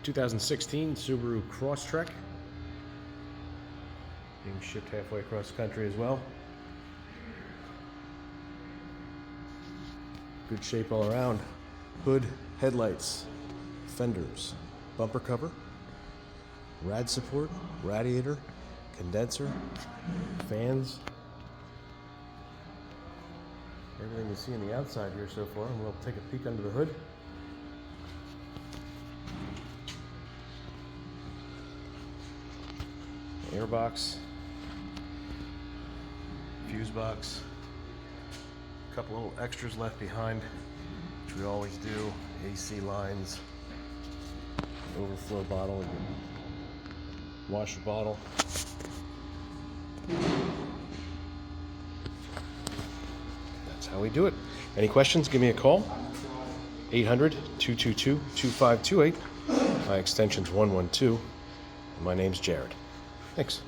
2016 Subaru Crosstrek. Being shipped halfway across the country as well. Good shape all around. Hood, headlights, fenders, bumper cover, rad support, radiator, condenser, fans. Everything you see on the outside here so far, and we'll take a peek under the hood. Airbox, fuse box, a couple little extras left behind, which we always do. AC lines, overflow bottle, washer bottle. That's how we do it. Any questions, give me a call. 800-222-2528. My extension's 112. And my name's Jared. Thanks.